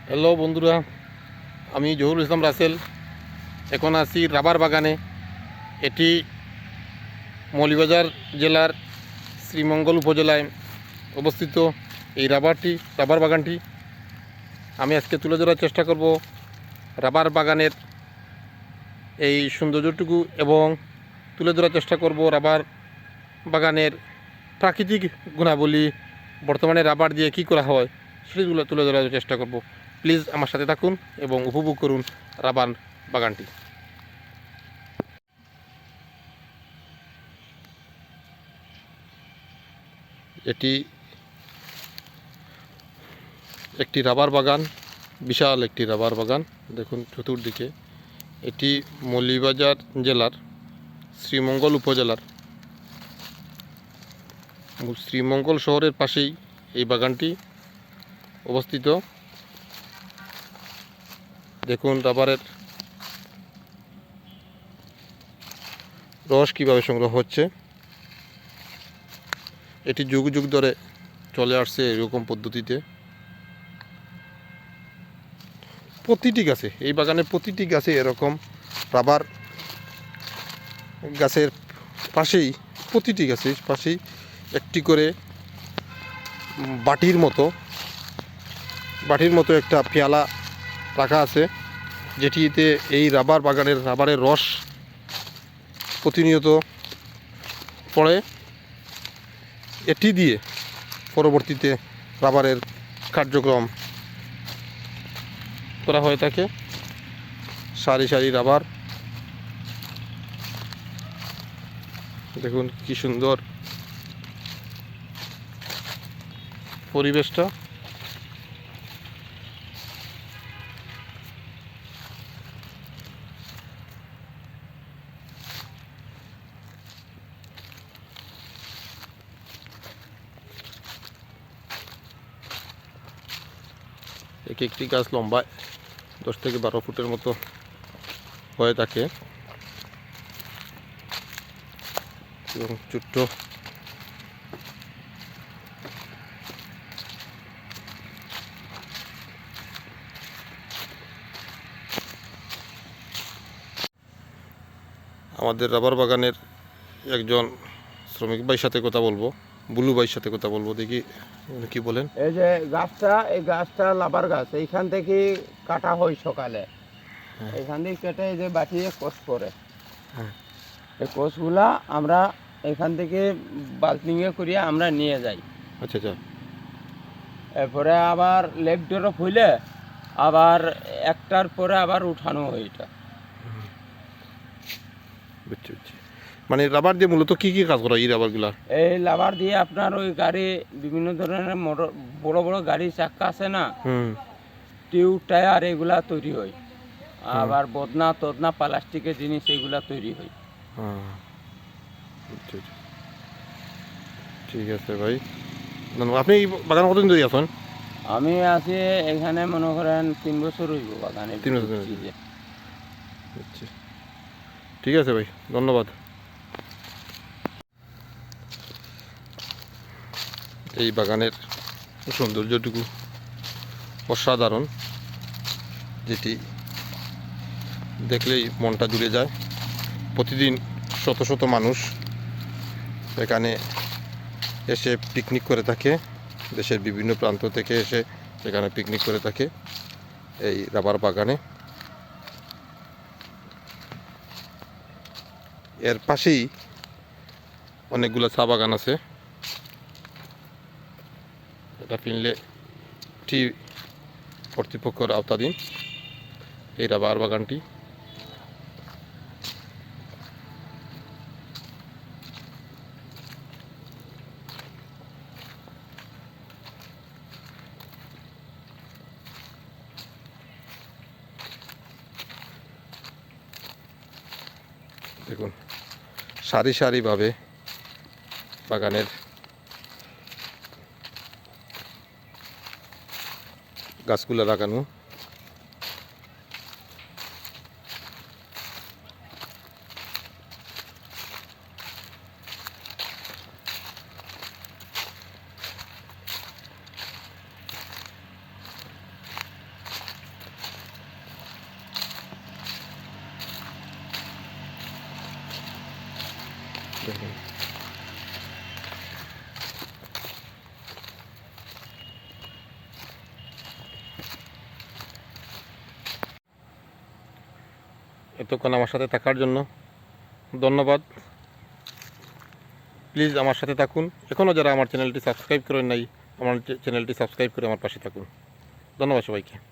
Hello বন্ধুরা, আমি জহুরুল ইসলাম রাসেল। এখন আছি রাবার বাগানে। এটি মৌলভীবাজার জেলার শ্রীমঙ্গল উপজেলায় অবস্থিত। এই রাবার বাগানটি আমি আজকে তুলে ধরার চেষ্টা করব। রাবার বাগানের এই সৌন্দর্যটুকু এবং তুলে ধরার চেষ্টা করব রাবার বাগানের প্রাকৃতিক গুণাবলী, বর্তমানে রাবার দিয়ে কী করা হয় সেগুলো তুলে ধরার চেষ্টা করব। প্লিজ আমার সাথে থাকুন এবং উপভোগ করুন রাবার বাগানটি। এটি একটি রাবার বাগান, বিশাল একটি রাবার বাগান। দেখুন চতুর্দিকে। এটি মৌলভীবাজার জেলার শ্রীমঙ্গল উপজেলার শ্রীমঙ্গল শহরের পাশেই এই বাগানটি অবস্থিত। দেখুন রাবারের রস কীভাবে সংগ্রহ হচ্ছে। এটি যুগ যুগ ধরে চলে আসছে এরকম পদ্ধতিতে। প্রতিটি গাছে, এই বাগানের প্রতিটি গাছে এরকম রাবার গাছের পাশেই, প্রতিটি গাছের পাশেই একটি করে বাটির মতো একটা পেয়ালা রাখা আছে, যেটিতে এই রাবারের রস প্রতিনিয়ত পড়ে। এটি দিয়ে পরবর্তীতে রাবারের কার্যক্রম করা হয়ে থাকে। সারি সারি রাবার, দেখুন কি সুন্দর পরিবেশটা। এক একটি গাছ লম্বায় 10 থেকে 12 ফুটের মতো হয়ে থাকে এবং ছোট্ট আমাদের রাবার বাগানের একজন শ্রমিক ভাইয়ের সাথে কথা বলবো, বুলু ভাইয়ের সাথে কথা বলবো। দেখি কি বলেন। এই যে এই গাছটা লাবার গাছ, এইখান থেকে কাটা হয় সকালে। এইখান থেকে কেটে এই যে বাটিয়ে কোষ করে। এই কোষগুলা আমরা এখান থেকে বাল্টিংয়ে করিয়া আমরা নিয়ে যাই। আচ্ছা আচ্ছা। এরপরে আবার লেগ ড্রপ হইলে আবার একটার পরে আবার উঠানো হয় এটা। বুঝছি বুঝছি। মানে রাবার দিয়ে মূলত কি কি কাজ করা এই রাবারগুলা? এই লাবার দিয়ে আপনার ওই গাড়ি, বিভিন্ন ধরনের মোটর, বড় বড় গাড়ির চাক্কা আছে না, টিউব টায়ার, এগুলা তৈরি হয়। আবার বদনা তদনা প্লাস্টিকের জিনিস এগুলা তৈরি হয়। ঠিক আছে ভাই, ধন্যবাদ। আপনি এই বাগান কতদিন ধরে আছেন? আমি আছি এখানে মনে করেন 3 বছর হইব বাগানে। 3 বছর ধরে। আচ্ছা, ঠিক আছে ভাই, ধন্যবাদ। এই বাগানের সৌন্দর্যটুকু অসাধারণ, যেটি দেখলেই মনটা জুড়ে যায়। প্রতিদিন শত শত মানুষ এখানে এসে পিকনিক করে থাকে। দেশের বিভিন্ন প্রান্ত থেকে এসে এখানে পিকনিক করে থাকে এই রাবার বাগানে। এর পাশেই অনেকগুলো চা বাগান আছে। এটা ফিনলে টি কর্তৃপক্ষের আওতাধীন এই রাবার বাগানটি। দেখুন সারি সারিভাবে বাগানের গাছগুলো লাগানো। দেখুন। এতক্ষণ আমার সাথে থাকার জন্য ধন্যবাদ। প্লিজ আমার সাথে থাকুন। এখনও যারা আমার চ্যানেলটি সাবস্ক্রাইব করেন নাই, আমার চ্যানেলটি সাবস্ক্রাইব করে আমার পাশে থাকুন। ধন্যবাদ সবাইকে।